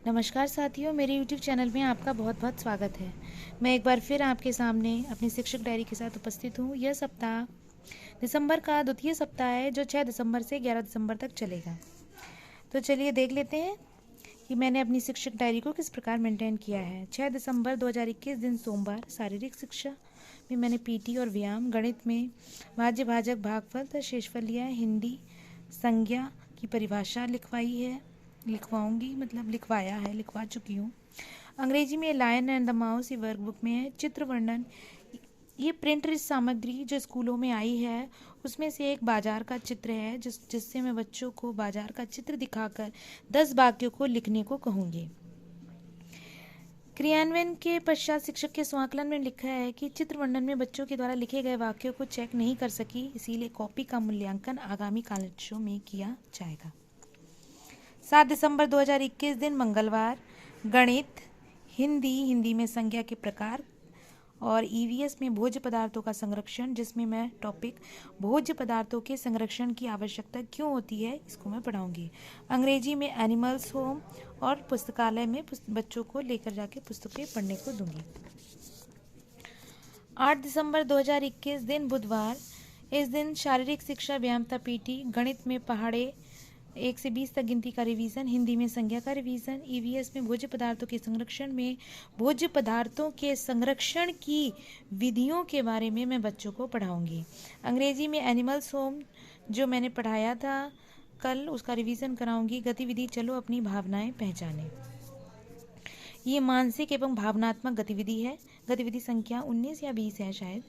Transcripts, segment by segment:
नमस्कार साथियों, मेरे YouTube चैनल में आपका बहुत बहुत स्वागत है। मैं एक बार फिर आपके सामने अपनी शिक्षक डायरी के साथ उपस्थित हूँ। यह सप्ताह दिसंबर का द्वितीय सप्ताह है जो 6 दिसंबर से 11 दिसंबर तक चलेगा। तो चलिए देख लेते हैं कि मैंने अपनी शिक्षक डायरी को किस प्रकार मेंटेन किया है। 6 दिसंबर 2021 दिन सोमवार, शारीरिक शिक्षा में मैंने पीटी और व्यायाम, गणित में भाज्य भाजक भागफल तथा शेषफल लिया है, हिंदी संज्ञा की परिभाषा लिखवाऊंगी, मतलब लिखवा चुकी हूँ। अंग्रेजी में लायन एंड द माउस ये वर्कबुक में है। चित्र वर्णन, ये प्रिंट सामग्री जो स्कूलों में आई है उसमें से एक बाजार का चित्र है जिससे मैं बच्चों को बाजार का चित्र दिखाकर 10 वाक्यों को लिखने को कहूँगी। क्रियान्वयन के पश्चात शिक्षक के स्वांकलन में लिखा है कि चित्र वर्णन में बच्चों के द्वारा लिखे गए वाक्यों को चेक नहीं कर सकी, इसीलिए कॉपी का मूल्यांकन आगामी कक्षों में किया जाएगा। 7 दिसंबर 2021 दिन मंगलवार, गणित, हिंदी में संज्ञा के प्रकार और ईवीएस में भोज्य पदार्थों का संरक्षण, जिसमें मैं टॉपिक भोज्य पदार्थों के संरक्षण की आवश्यकता क्यों होती है इसको मैं पढ़ाऊंगी। अंग्रेजी में एनिमल्स होम और पुस्तकालय में बच्चों को लेकर जाके पुस्तकें पढ़ने को दूंगी। 8 दिसंबर 2021 दिन बुधवार, इस दिन शारीरिक शिक्षा व्यायाम था पीटी, गणित में पहाड़े 1 से 20 तक गिनती का रिवीजन, हिंदी में संज्ञा का रिवीजन, ईवीएस में भोज्य पदार्थों के संरक्षण में भोज्य पदार्थों के संरक्षण की विधियों के बारे में मैं बच्चों को पढ़ाऊंगी। अंग्रेजी में एनिमल्स होम जो मैंने पढ़ाया था कल उसका रिवीजन कराऊंगी। गतिविधि चलो अपनी भावनाएं पहचाने, ये मानसिक एवं भावनात्मक गतिविधि है। गतिविधि संख्या 19 या 20 है शायद।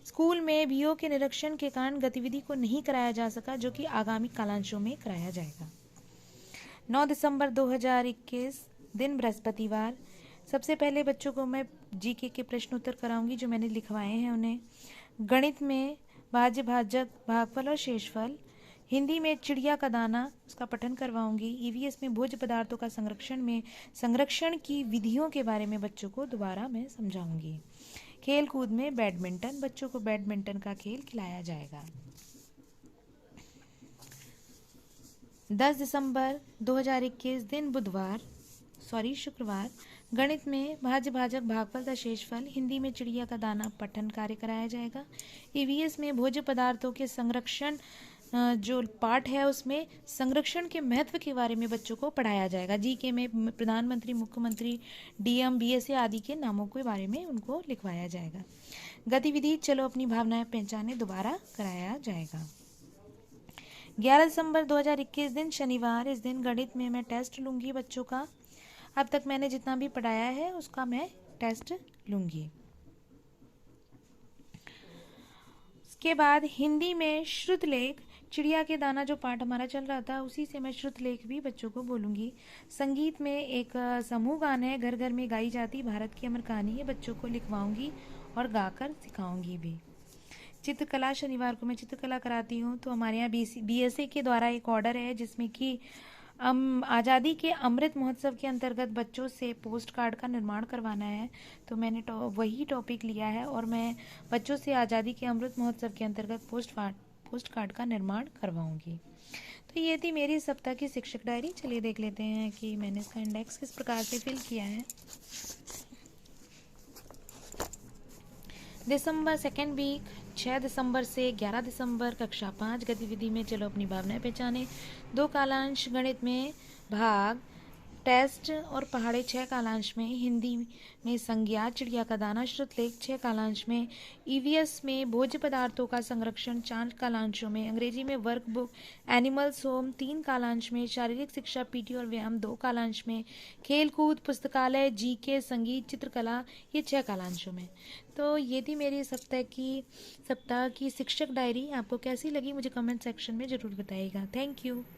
स्कूल में बीओ के निरीक्षण के कारण गतिविधि को नहीं कराया जा सका, जो कि आगामी कालांशों में कराया जाएगा। 9 दिसंबर 2021 दिन बृहस्पतिवार, सबसे पहले बच्चों को मैं जीके के प्रश्न उत्तर कराऊंगी जो मैंने लिखवाए हैं उन्हें। गणित में भाज्य भाजक भागफल और शेषफल, हिंदी में चिड़िया का दाना उसका पठन करवाऊंगी। ईवीएस में भोज्य पदार्थों का संरक्षण की विधियों के बारे में बच्चों को दोबारा मैं समझाऊंगी। खेल कूद में बैडमिंटन, बच्चों को बैडमिंटन का खेल खिलाया जाएगा। 10 दिसंबर 2021 दिन शुक्रवार, गणित में भाज्य भाजक भागफल तथा शेषफल, हिंदी में चिड़िया का दाना पठन कार्य कराया जाएगा। ईवीएस में भोज्य पदार्थों के संरक्षण जो पाठ है उसमें संरक्षण के महत्व के बारे में बच्चों को पढ़ाया जाएगा। जीके में प्रधानमंत्री, मुख्यमंत्री, डीएम, बीएसए आदि के नामों के बारे में उनको लिखवाया जाएगा। गतिविधि चलो अपनी भावनाएं पहचाने दोबारा कराया जाएगा। 11 दिसंबर 2021 दिन शनिवार, इस दिन गणित में मैं टेस्ट लूंगी बच्चों का। अब तक मैंने जितना भी पढ़ाया है उसका मैं टेस्ट लूंगी। उसके बाद हिंदी में श्रुतलेख, चिड़िया के दाना जो पाठ हमारा चल रहा था उसी से मैं श्रुतलेख भी बच्चों को बोलूँगी। संगीत में एक समूह गान है, घर घर में गाई जाती भारत की अमर कहानी, ये बच्चों को लिखवाऊंगी और गाकर सिखाऊंगी भी। चित्रकला, शनिवार को मैं चित्रकला कराती हूँ। तो हमारे यहाँ बीएसए के द्वारा एक ऑर्डर है जिसमें कि आज़ादी के अमृत महोत्सव के अंतर्गत बच्चों से पोस्ट कार्ड का निर्माण करवाना है। तो मैंने वही टॉपिक लिया है और मैं बच्चों से आज़ादी के अमृत महोत्सव के अंतर्गत पोस्ट कार्ड का निर्माण करवाऊंगी। तो ये थी मेरी सप्ताह की शिक्षक डायरी। चलिए देख लेते हैं कि मैंने इसका इंडेक्स किस प्रकार से फिल किया है। दिसंबर सेकेंड वीक, 6 दिसंबर से 11 दिसंबर, कक्षा 5, गतिविधि में चलो अपनी भावनाएं पहचाने 2 कालांश, गणित में भाग टेस्ट और पहाड़े 6 कालांश में, हिंदी में संज्ञा चिड़िया का दाना श्रुतलेख 6 कालांश में, ईवीएस में भोज्य पदार्थों का संरक्षण 4 कालांशों में, अंग्रेजी में वर्कबुक एनिमल्स होम 3 कालांश में, शारीरिक शिक्षा पीटी और व्यायाम 2 कालांश में, खेल कूद पुस्तकालय जीके संगीत चित्रकला ये 6 कालांशों में। तो ये थी मेरी सप्ताह की शिक्षक डायरी। आपको कैसी लगी मुझे कमेंट सेक्शन में ज़रूर बताइएगा। Thank you.